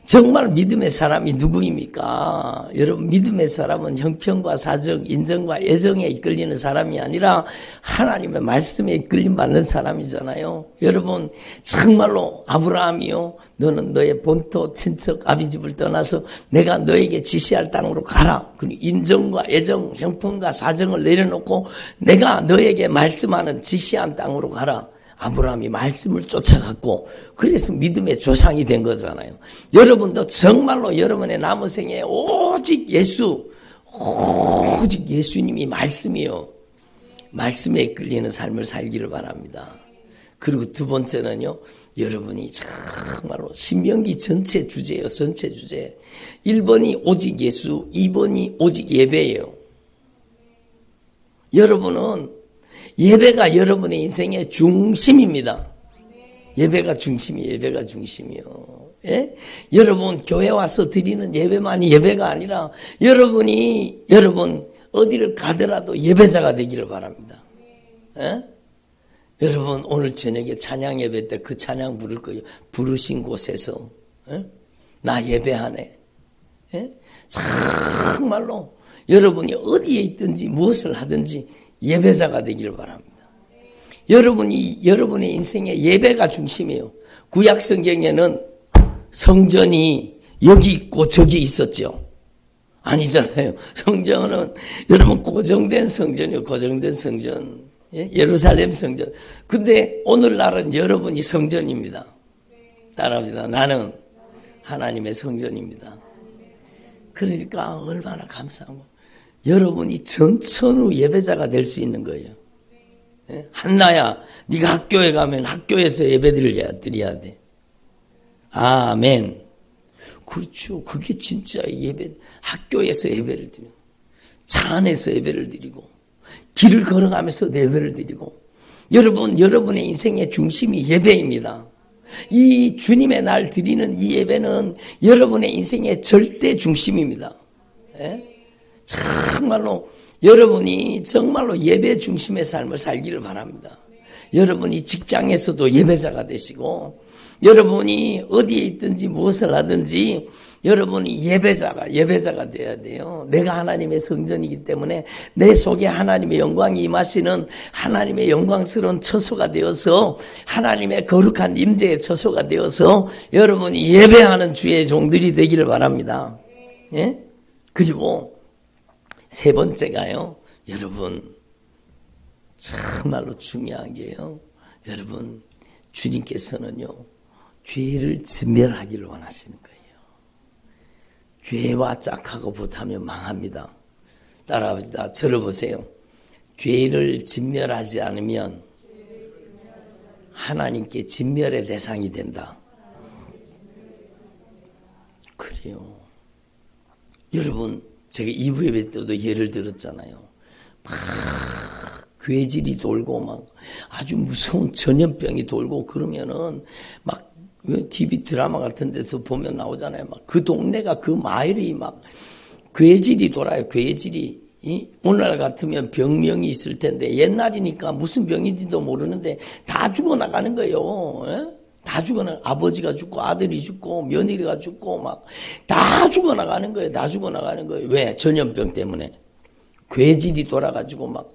정말 믿음의 사람이 누구입니까? 여러분, 믿음의 사람은 형편과 사정, 인정과 애정에 이끌리는 사람이 아니라 하나님의 말씀에 이끌림 받는 사람이잖아요. 여러분, 정말로 아브라함이요, 너는 너의 본토, 친척, 아비집을 떠나서 내가 너에게 지시할 땅으로 가라. 그 인정과 애정, 형편과 사정을 내려놓고 내가 너에게 말씀하는 지시한 땅으로 가라. 아브라함이 말씀을 쫓아갔고 그래서 믿음의 조상이 된 거잖아요. 여러분도 정말로 여러분의 남은 생에 오직 예수, 오직 예수님이 말씀이요, 말씀에 이끌리는 삶을 살기를 바랍니다. 그리고 두 번째는요, 여러분이 정말로 신명기 전체 주제예요. 전체 주제. 1번이 오직 예수, 2번이 오직 예배예요. 여러분은 예배가 여러분의 인생의 중심입니다. 예배가 중심이에요. 예배가 중심이요. 예? 여러분 교회 와서 드리는 예배만이 예배가 아니라 여러분 어디를 가더라도 예배자가 되기를 바랍니다. 예? 여러분 오늘 저녁에 찬양 예배 때 그 찬양 부를 거예요. 부르신 곳에서 예? 나 예배하네. 예? 정말로 여러분이 어디에 있든지 무엇을 하든지 예배자가 되기를 바랍니다. 여러분이 여러분의 인생에 예배가 중심이에요. 구약 성경에는 성전이 여기 있고 저기 있었죠. 아니잖아요. 성전은 여러분 고정된 성전이요. 고정된 성전. 예? 예루살렘 성전. 근데 오늘날은 여러분이 성전입니다. 따라합니다. 나는 하나님의 성전입니다. 그러니까 얼마나 감사하고 여러분이 전천후 예배자가 될 수 있는 거예요. 예? 한나야, 네가 학교에 가면 학교에서 예배드려야 돼. 아멘. 그렇죠. 그게 진짜 예배. 학교에서 예배를 드리고, 차 안에서 예배를 드리고, 길을 걸어가면서 예배를 드리고. 여러분, 여러분의 인생의 중심이 예배입니다. 이 주님의 날 드리는 이 예배는 여러분의 인생의 절대 중심입니다. 예? 정말로 여러분이 정말로 예배 중심의 삶을 살기를 바랍니다. 여러분이 직장에서도 예배자가 되시고 여러분이 어디에 있든지 무엇을 하든지 여러분이 예배자가 되어야 돼요. 내가 하나님의 성전이기 때문에 내 속에 하나님의 영광이 임하시는 하나님의 영광스러운 처소가 되어서 하나님의 거룩한 임재의 처소가 되어서 여러분이 예배하는 주의 종들이 되기를 바랍니다. 예? 그리고 세 번째가요. 여러분 정말로 중요한 게요. 여러분 주님께서는요. 죄를 진멸하기를 원하시는 거예요. 죄와 짝하고 붙으면 망합니다. 따라합시다. 저를 보세요. 죄를 진멸하지 않으면 하나님께 진멸의 대상이 된다. 그래요. 여러분 제가 2부 예배 때도 예를 들었잖아요. 막 괴질이 돌고 막 아주 무서운 전염병이 돌고 그러면은 막 TV 드라마 같은 데서 보면 나오잖아요. 막 그 동네가 그 마을이 막 괴질이 돌아요. 괴질이. 오늘날 같으면 병명이 있을 텐데 옛날이니까 무슨 병인지도 모르는데 다 죽어나가는 거예요. 다 죽어나가. 아버지가 죽고 아들이 죽고 며느리가 죽고 막 다 죽어나가는 거예요. 다 죽어나가는 거예요. 왜? 전염병 때문에. 괴질이 돌아가지고 막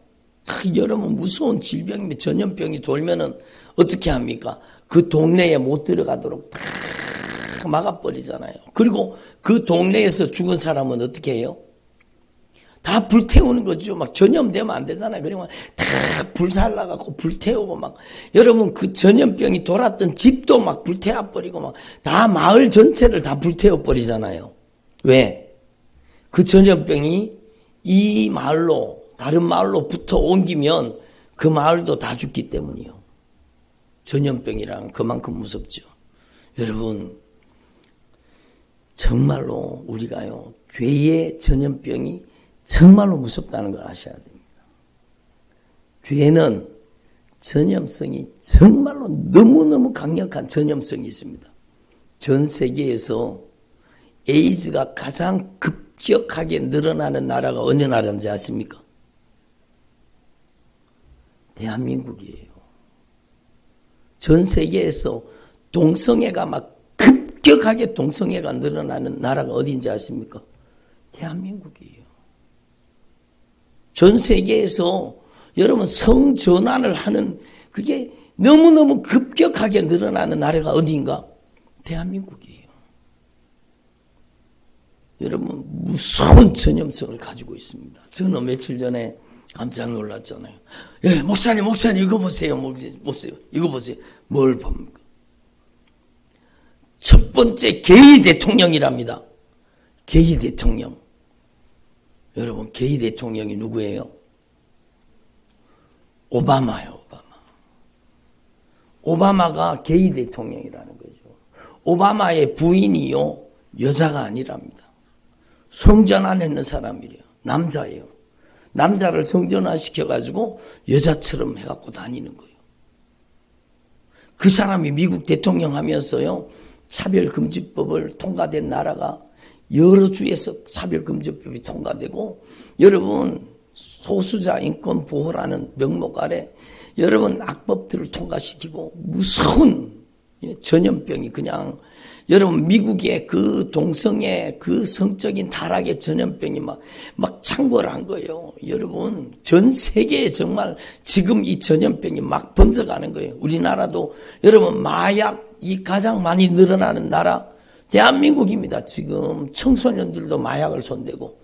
여러분 무서운 질병이 전염병이 돌면은 어떻게 합니까? 그 동네에 못 들어가도록 다 막아버리잖아요. 그리고 그 동네에서 죽은 사람은 어떻게 해요? 다 불태우는 거죠. 막 전염되면 안 되잖아요. 그러면 다 불살라갖고 불태우고 막 여러분 그 전염병이 돌았던 집도 막 불태워버리고 막 다 마을 전체를 다 불태워버리잖아요. 왜? 그 전염병이 이 마을로 다른 마을로 붙어 옮기면 그 마을도 다 죽기 때문이요. 전염병이란 그만큼 무섭죠. 여러분 정말로 우리가요. 죄의 전염병이 정말로 무섭다는 걸 아셔야 됩니다. 죄는 전염성이 정말로 너무너무 강력한 전염성이 있습니다. 전 세계에서 에이즈가 가장 급격하게 늘어나는 나라가 어느 나라인지 아십니까? 대한민국이에요. 전 세계에서 동성애가 막 급격하게 동성애가 늘어나는 나라가 어디인지 아십니까? 대한민국이에요. 전 세계에서 여러분 성전환을 하는 그게 너무너무 급격하게 늘어나는 나라가 어디인가? 대한민국이에요. 여러분 무서운 전염성을 가지고 있습니다. 저는 며칠 전에 깜짝 놀랐잖아요. 예, 목사님 이거 보세요. 이거 보세요. 뭘 봅니까? 첫 번째 게이 대통령이랍니다. 게이 대통령. 여러분 게이 대통령이 누구예요? 오바마요. 오바마가 게이 대통령이라는 거죠. 오바마의 부인이요. 여자가 아니랍니다. 성전환 했는 사람이래요. 남자예요. 남자를 성전환 시켜가지고 여자처럼 해갖고 다니는 거예요. 그 사람이 미국 대통령 하면서요. 차별금지법을 통과된 나라가 여러 주에서 차별금지법이 통과되고 여러분 소수자 인권 보호라는 명목 아래 여러분 악법들을 통과시키고 무서운 전염병이 그냥 여러분 미국의 그 동성애 그 성적인 타락의 전염병이 막 창궐을 한 거예요. 여러분 전 세계에 정말 지금 이 전염병이 막 번져가는 거예요. 우리나라도 여러분 마약이 가장 많이 늘어나는 나라 대한민국입니다. 지금 청소년들도 마약을 손대고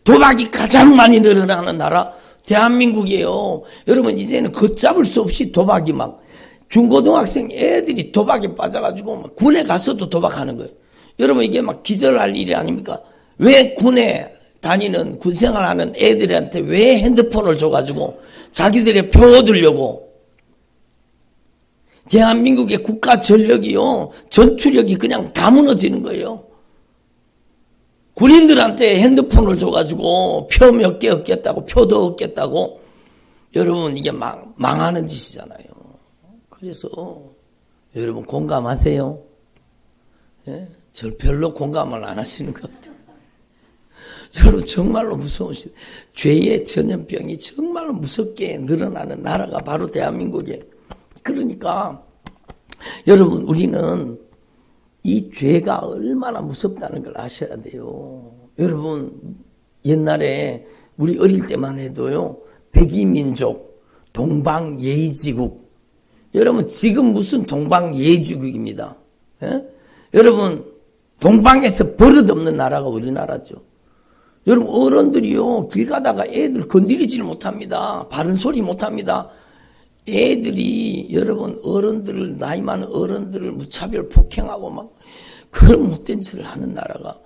도박이 가장 많이 늘어나는 나라 대한민국이에요. 여러분 이제는 걷잡을 수 없이 도박이 막 중고등학생 애들이 도박에 빠져가지고 막 군에 가서도 도박하는 거예요. 여러분 이게 막 기절할 일이 아닙니까? 왜 군에 다니는 군생활하는 애들한테 왜 핸드폰을 줘가지고 자기들의 표 얻으려고 대한민국의 국가 전력이요 전투력이 그냥 다 무너지는 거예요. 군인들한테 핸드폰을 줘가지고 표 몇 개 얻겠다고 표도 얻겠다고 여러분 이게 망하는 짓이잖아요. 그래서 여러분 공감하세요? 예? 저 별로 공감을 안 하시는 것 같아요. 여러분 정말로 무서운 시대. 죄의 전염병이 정말로 무섭게 늘어나는 나라가 바로 대한민국이에요. 그러니까 여러분 우리는 이 죄가 얼마나 무섭다는 걸 아셔야 돼요. 여러분 옛날에 우리 어릴 때만 해도요. 백이민족, 동방예의지국. 여러분 지금 무슨 동방예의지국입니다. 예? 여러분 동방에서 버릇없는 나라가 우리나라죠. 여러분 어른들이요 길 가다가 애들 건드리지를 못합니다. 바른 소리 못합니다. 애들이 여러분 어른들을 나이 많은 어른들을 무차별 폭행하고 막 그런 못된 짓을 하는 나라가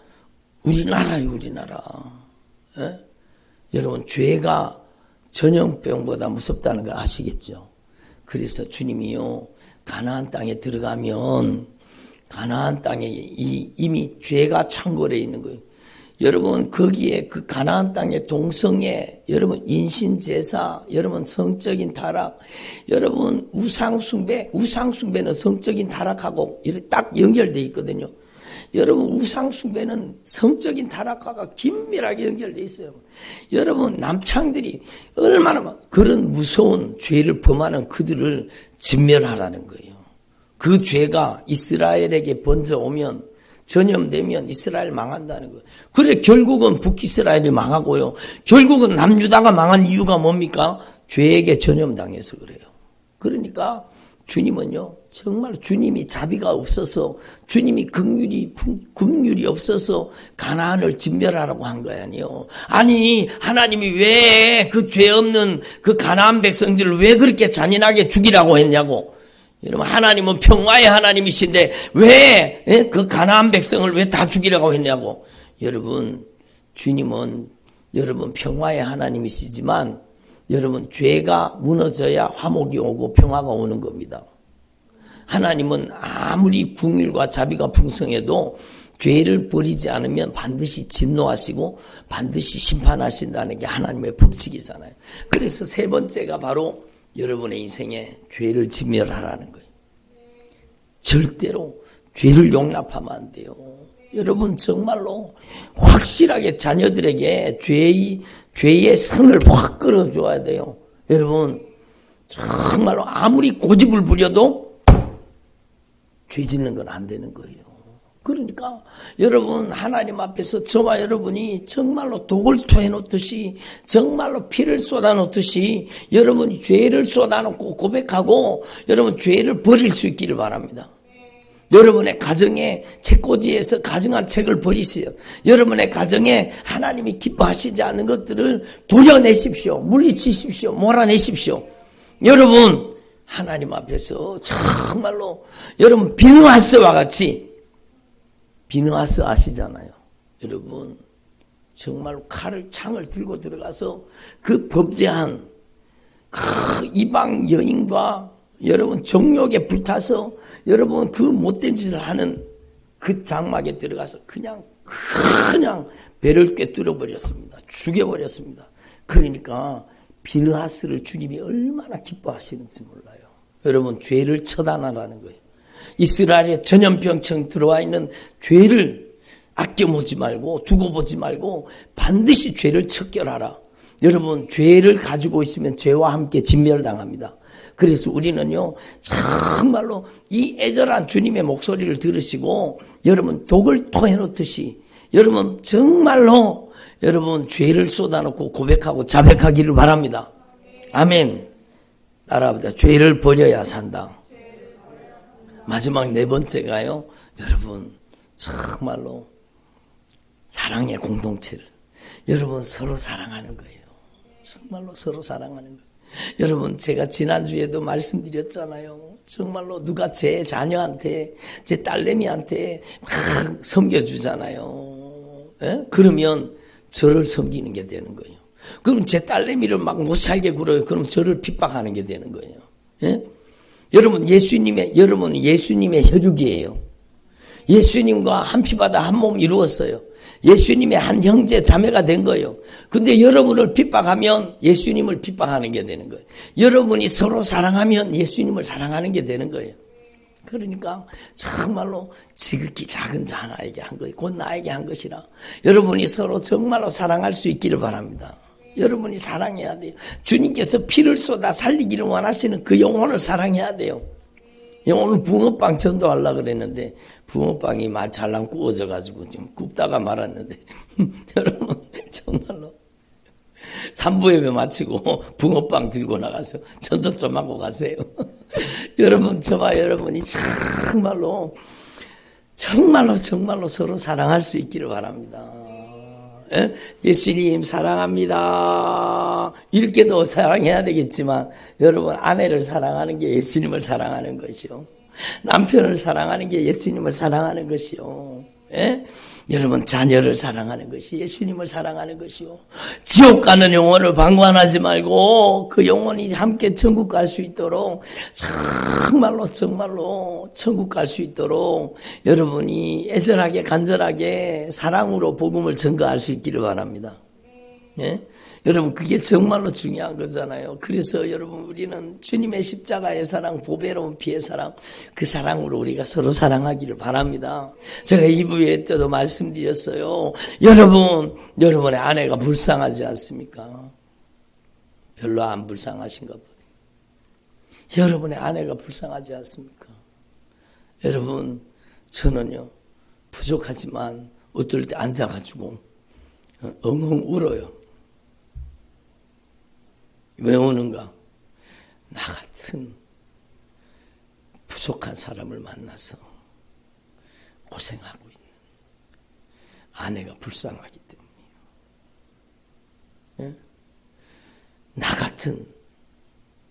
우리나라예요. 우리나라. 예? 여러분 죄가 전염병보다 무섭다는 걸 아시겠죠? 그래서 주님이요 가나안 땅에 들어가면 가나안 땅에 이미 죄가 창궐해 있는 거예요. 여러분 거기에 그 가나안 땅의 동성애, 여러분 인신제사, 여러분 성적인 타락, 여러분 우상숭배는 성적인 타락하고 이렇게 딱 연결돼 있거든요. 여러분 우상숭배는 성적인 타락과 긴밀하게 연결돼 있어요. 여러분 남창들이 얼마나 그런 무서운 죄를 범하는 그들을 진멸하라는 거예요. 그 죄가 이스라엘에게 번져오면 전염되면 이스라엘 망한다는 거예요. 그래 결국은 북이스라엘이 망하고요. 결국은 남유다가 망한 이유가 뭡니까? 죄에게 전염당해서 그래요. 그러니까 주님은요. 정말 주님이 자비가 없어서 주님이 긍휼이 없어서 가나안을 진멸하라고 한 거 아니에요. 아니 하나님이 왜 그 죄 없는 그 가나안 백성들을 왜 그렇게 잔인하게 죽이라고 했냐고. 여러분 하나님은 평화의 하나님이신데 왜 그 가나안 백성을 왜 다 죽이라고 했냐고. 여러분 주님은 여러분 평화의 하나님이시지만 여러분 죄가 무너져야 화목이 오고 평화가 오는 겁니다. 하나님은 아무리 긍휼과 자비가 풍성해도 죄를 버리지 않으면 반드시 진노하시고 반드시 심판하신다는 게 하나님의 법칙이잖아요. 그래서 세 번째가 바로 여러분의 인생에 죄를 진멸하라는 거예요. 절대로 죄를 용납하면 안 돼요. 여러분 정말로 확실하게 자녀들에게 죄의 선을 확 끌어줘야 돼요. 여러분 정말로 아무리 고집을 부려도 죄 짓는 건 안 되는 거예요. 그러니까 여러분 하나님 앞에서 저와 여러분이 정말로 독을 토해놓듯이 정말로 피를 쏟아놓듯이 여러분이 죄를 쏟아놓고 고백하고 여러분 죄를 버릴 수 있기를 바랍니다. 여러분의 가정에 책꽂이에서 가증한 책을 버리세요. 여러분의 가정에 하나님이 기뻐하시지 않는 것들을 도려내십시오. 물리치십시오. 몰아내십시오. 여러분 하나님 앞에서 정말로 여러분 비느하스와 같이 비느하스 아시잖아요. 여러분 정말로 창을 들고 들어가서 그 범죄한 그 이방 여인과 여러분 정욕에 불타서 여러분 그 못된 짓을 하는 그 장막에 들어가서 그냥 배를 꿰뚫어 버렸습니다. 죽여버렸습니다. 그러니까 비느하스를 주님이 얼마나 기뻐하시는지 몰라요. 여러분 죄를 처단하라는 거예요. 이스라엘의 전염병청 들어와 있는 죄를 아껴보지 말고 두고 보지 말고 반드시 죄를 척결하라. 여러분 죄를 가지고 있으면 죄와 함께 진멸당합니다. 그래서 우리는요 정말로 이 애절한 주님의 목소리를 들으시고 여러분 독을 토해놓듯이 여러분 정말로 여러분 죄를 쏟아놓고 고백하고 자백하기를 바랍니다. 아멘. 따라합니다. 죄를 버려야 산다. 마지막 네 번째가요. 여러분 정말로 사랑의 공동체를 여러분 서로 사랑하는 거예요. 정말로 서로 사랑하는 거예요. 여러분 제가 지난주에도 말씀드렸잖아요. 정말로 누가 제 자녀한테 제 딸내미한테 막 섬겨주잖아요. 예? 그러면 저를 섬기는 게 되는 거예요. 그럼 제 딸내미를 막 못 살게 굴어요. 그럼 저를 핍박하는 게 되는 거예요. 예? 여러분은 예수님의 혈육이에요. 예수님과 한 피바다 한 몸 이루었어요. 예수님의 한 형제 자매가 된 거예요. 근데 여러분을 핍박하면 예수님을 핍박하는 게 되는 거예요. 여러분이 서로 사랑하면 예수님을 사랑하는 게 되는 거예요. 그러니까 정말로 지극히 작은 자 하나에게 한 것, 곧 나에게 한 것이라. 여러분이 서로 정말로 사랑할 수 있기를 바랍니다. 여러분이 사랑해야 돼요. 주님께서 피를 쏟아 살리기를 원하시는 그 영혼을 사랑해야 돼요. 오늘 붕어빵 전도하려고 그랬는데 붕어빵이 잘랑 구워져가지고 지금 굽다가 말았는데 여러분 정말로 3부 예배 마치고 붕어빵 들고 나가서 전도 좀 하고 가세요. 여러분 저와 여러분이 정말로 서로 사랑할 수 있기를 바랍니다. 예수님 사랑합니다. 이렇게도 사랑해야 되겠지만 여러분 아내를 사랑하는 게 예수님을 사랑하는 것이요. 남편을 사랑하는 게 예수님을 사랑하는 것이요. 여러분 자녀를 사랑하는 것이 예수님을 사랑하는 것이요. 지옥 가는 영혼을 방관하지 말고 그 영혼이 함께 천국 갈 수 있도록 정말로 천국 갈 수 있도록 여러분이 애절하게 간절하게 사랑으로 복음을 전가할 수 있기를 바랍니다. 여러분 그게 정말로 중요한 거잖아요. 그래서 여러분 우리는 주님의 십자가의 사랑, 보배로운 피의 사랑, 그 사랑으로 우리가 서로 사랑하기를 바랍니다. 제가 2부에 때도 말씀드렸어요. 여러분의 아내가 불쌍하지 않습니까? 별로 안 불쌍하신가 봐요. 여러분의 아내가 불쌍하지 않습니까? 여러분 저는요 부족하지만 어떨 때 앉아가지고 엉엉 울어요. 왜 우는가? 나 같은 부족한 사람을 만나서 고생하고 있는 아내가 불쌍하기 때문이에요. 나 같은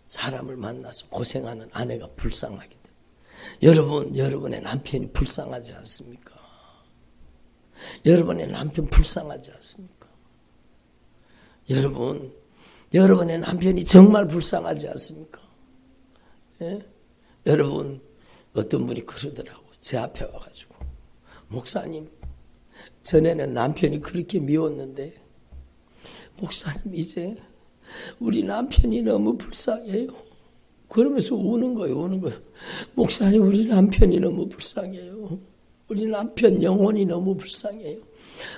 사람을 만나서 고생하는 아내가 불쌍하기 때문에. 여러분의 남편이 불쌍하지 않습니까? 여러분의 남편 불쌍하지 않습니까? 여러분의 남편이 정말 불쌍하지 않습니까? 여러분 어떤 분이 그러더라고. 제 앞에 와가지고 목사님 전에는 남편이 그렇게 미웠는데 목사님 이제 우리 남편이 너무 불쌍해요. 그러면서 우는 거예요. 목사님 우리 남편이 너무 불쌍해요. 우리 남편 영혼이 너무 불쌍해요.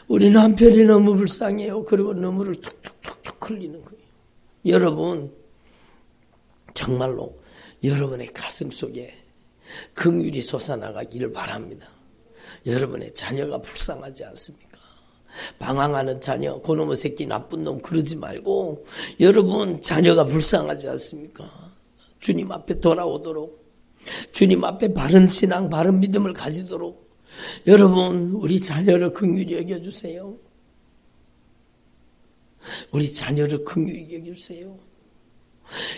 우리 남편이 너무 불쌍해요. 그리고 눈물을 툭툭툭툭 흘리는 거예요. 여러분 정말로 여러분의 가슴 속에 긍휼이 솟아나가기를 바랍니다. 여러분의 자녀가 불쌍하지 않습니까? 방황하는 자녀, 그놈의 새끼 나쁜 놈 그러지 말고 여러분 자녀가 불쌍하지 않습니까? 주님 앞에 돌아오도록 주님 앞에 바른 신앙, 바른 믿음을 가지도록 여러분 우리 자녀를 긍휼히 여겨주세요. 우리 자녀를 긍휼히 여겨주세요.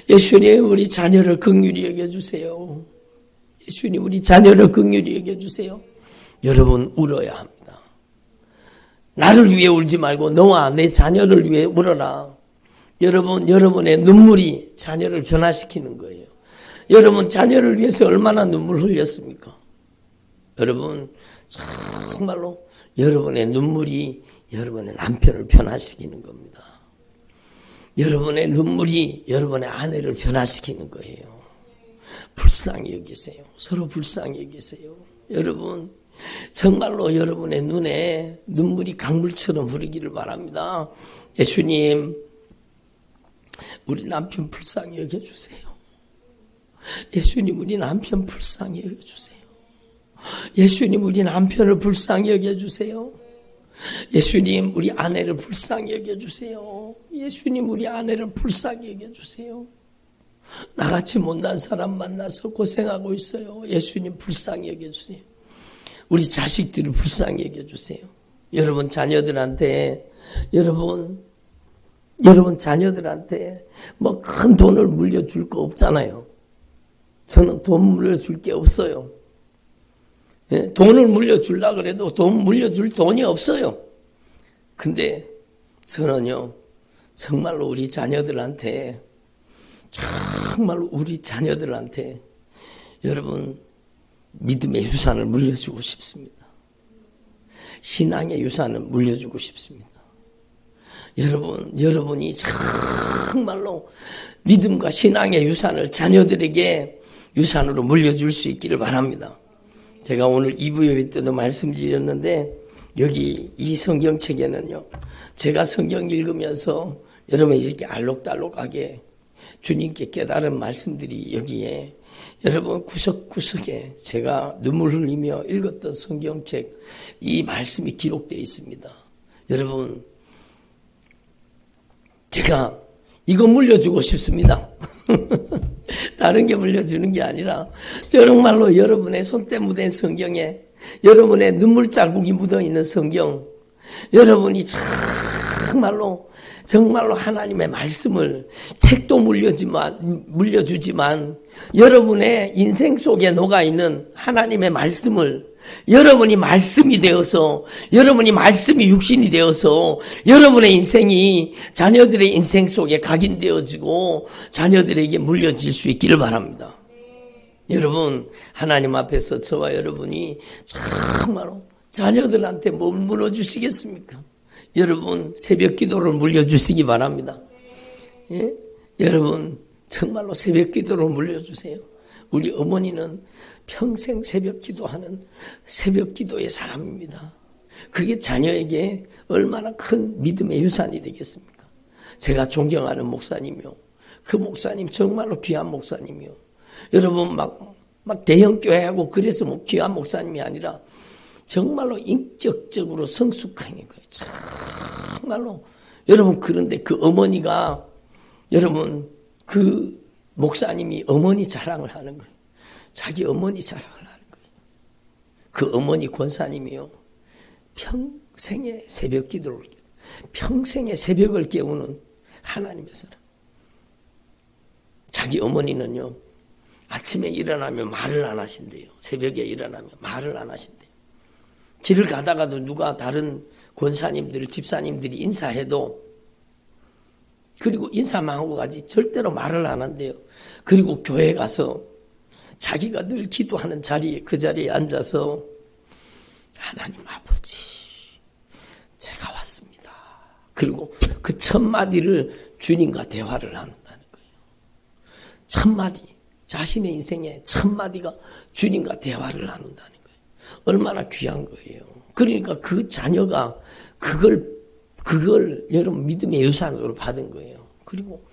예수님 우리 자녀를 긍휼히 여겨주세요. 예수님 우리 자녀를 긍휼히 여겨주세요. 여러분 울어야 합니다. 나를 위해 울지 말고 너와 내 자녀를 위해 울어라. 여러분의 눈물이 자녀를 변화시키는 거예요. 여러분 자녀를 위해서 얼마나 눈물 흘렸습니까? 여러분 정말로 여러분의 눈물이 여러분의 남편을 변화시키는 겁니다. 여러분의 눈물이 여러분의 아내를 변화시키는 거예요. 불쌍히 여기세요. 서로 불쌍히 여기세요. 여러분 정말로 여러분의 눈에 눈물이 강물처럼 흐르기를 바랍니다. 예수님 우리 남편 불쌍히 여겨주세요. 예수님 우리 남편 불쌍히 여겨주세요. 예수님 우리 남편을 불쌍히 여겨주세요. 예수님 우리 아내를 불쌍히 여겨주세요. 예수님 우리 아내를 불쌍히 여겨주세요. 나같이 못난 사람 만나서 고생하고 있어요. 예수님 불쌍히 여겨주세요. 우리 자식들을 불쌍히 여겨주세요. 여러분 자녀들한테 여러분 자녀들한테 뭐 큰 돈을 물려줄 거 없잖아요. 저는 돈 물려줄 게 없어요. 돈을 물려주려고 그래도 돈 물려줄 돈이 없어요. 근데 저는요 정말로 우리 자녀들한테 여러분 믿음의 유산을 물려주고 싶습니다. 신앙의 유산을 물려주고 싶습니다. 여러분이 정말로 믿음과 신앙의 유산을 자녀들에게 유산으로 물려줄 수 있기를 바랍니다. 제가 오늘 2부 예배 때도 말씀드렸는데 여기 이 성경책에는요, 제가 성경 읽으면서 여러분 이렇게 알록달록하게 주님께 깨달은 말씀들이 여기에 여러분 구석구석에 제가 눈물 흘리며 읽었던 성경책 이 말씀이 기록되어 있습니다. 여러분 제가 이거 물려주고 싶습니다. 다른 게 물려주는 게 아니라 정말로 여러분의 손때 묻은 성경에 여러분의 눈물 자국이 묻어있는 성경, 여러분이 정말로 하나님의 말씀을 책도 물려주지만 여러분의 인생 속에 녹아있는 하나님의 말씀을 여러분이 말씀이 되어서 여러분이 말씀이 육신이 되어서 여러분의 인생이 자녀들의 인생 속에 각인되어지고 자녀들에게 물려질 수 있기를 바랍니다. 여러분 하나님 앞에서 저와 여러분이 정말로 자녀들한테 뭐 물어주시겠습니까? 여러분 새벽 기도를 물려주시기 바랍니다. 예? 여러분 정말로 새벽 기도를 물려주세요. 우리 어머니는 평생 새벽 기도하는 새벽 기도의 사람입니다. 그게 자녀에게 얼마나 큰 믿음의 유산이 되겠습니까? 제가 존경하는 목사님이요, 그 목사님 정말로 귀한 목사님이요. 여러분 막 대형교회하고 그래서 뭐 귀한 목사님이 아니라 정말로 인격적으로 성숙한 거예요. 정말로 여러분, 그런데 그 어머니가 여러분 그 목사님이 어머니 자랑을 하는 거예요. 자기 어머니 자랑을 하는 거예요. 그 어머니 권사님이요, 평생의 새벽 기도를, 평생의 새벽을 깨우는 하나님의 사람. 자기 어머니는요, 아침에 일어나면 말을 안 하신대요. 새벽에 일어나면 말을 안 하신대요. 길을 가다가도 누가 다른 권사님들, 집사님들이 인사해도, 그리고 인사만 하고 가지 절대로 말을 안 한대요. 그리고 교회 가서 자기가 늘 기도하는 자리에, 그 자리에 앉아서 하나님 아버지, 제가 왔습니다. 그리고 그 첫 마디를 주님과 대화를 나눈다는 거예요. 첫 마디, 자신의 인생의 첫 마디가 주님과 대화를 나눈다는 거예요. 얼마나 귀한 거예요. 그러니까 그 자녀가 그걸 여러분 믿음의 유산으로 받은 거예요. 그리고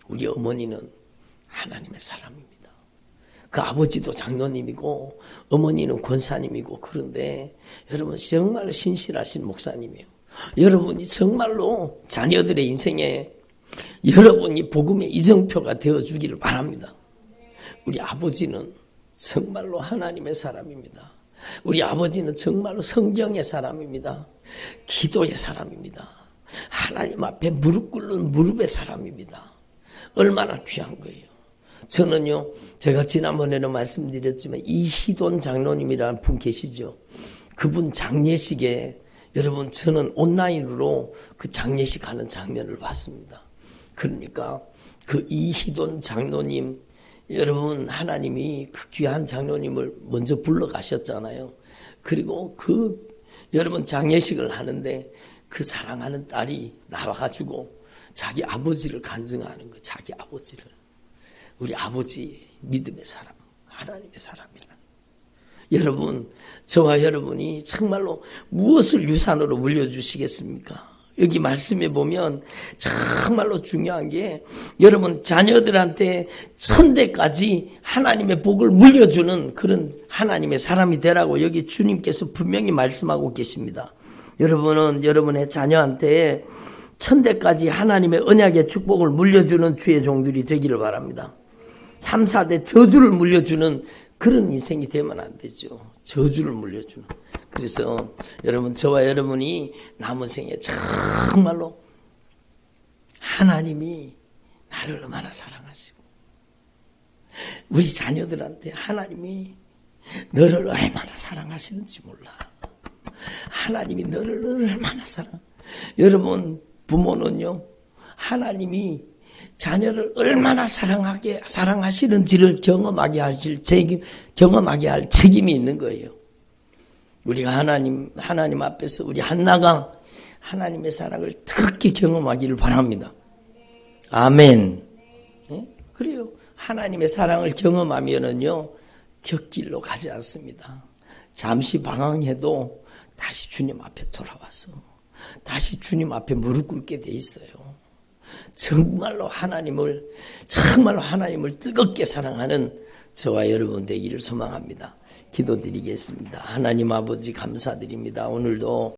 우리 어머니는 하나님의 사람입니다. 그 아버지도 장로님이고 어머니는 권사님이고, 그런데 여러분 정말로 신실하신 목사님이에요. 여러분이 정말로 자녀들의 인생에 여러분이 복음의 이정표가 되어주기를 바랍니다. 우리 아버지는 정말로 하나님의 사람입니다. 우리 아버지는 정말로 성경의 사람입니다. 기도의 사람입니다. 하나님 앞에 무릎 꿇는 무릎의 사람입니다. 얼마나 귀한 거예요. 저는요, 제가 지난번에는 말씀드렸지만 이희돈 장로님이라는 분 계시죠. 그분 장례식에 여러분 저는 온라인으로 그 장례식 하는 장면을 봤습니다. 그러니까 그 이희돈 장로님, 여러분 하나님이 그 귀한 장로님을 먼저 불러가셨잖아요. 그리고 그 여러분 장례식을 하는데 그 사랑하는 딸이 나와가지고 자기 아버지를 간증하는 거예요. 자기 아버지를. 우리 아버지 믿음의 사람, 하나님의 사람이라는. 여러분, 저와 여러분이 정말로 무엇을 유산으로 물려주시겠습니까? 여기 말씀에 보면 정말로 중요한 게 여러분 자녀들한테 천대까지 하나님의 복을 물려주는 그런 하나님의 사람이 되라고 여기 주님께서 분명히 말씀하고 계십니다. 여러분은 여러분의 자녀한테 천대까지 하나님의 언약의 축복을 물려주는 주의 종들이 되기를 바랍니다. 3, 4대 저주를 물려주는 그런 인생이 되면 안 되죠. 저주를 물려주는. 그래서 여러분, 저와 여러분이 남은 생에 정말로 하나님이 나를 얼마나 사랑하시고 우리 자녀들한테 하나님이 너를 얼마나 사랑하시는지 몰라. 하나님이 너를 얼마나 여러분 부모는요, 하나님이 자녀를 얼마나 사랑하시는지를 경험하게 할 책임이 있는 거예요. 우리가 하나님 앞에서 우리 한나가 하나님의 사랑을 특히 경험하기를 바랍니다. 아멘. 네? 그래요. 하나님의 사랑을 경험하면은요, 곁길로 가지 않습니다. 잠시 방황해도 다시 주님 앞에 돌아와서 다시 주님 앞에 무릎 꿇게 돼 있어요. 정말로 하나님을 뜨겁게 사랑하는 저와 여러분 되기를 소망합니다. 기도드리겠습니다. 하나님 아버지 감사드립니다. 오늘도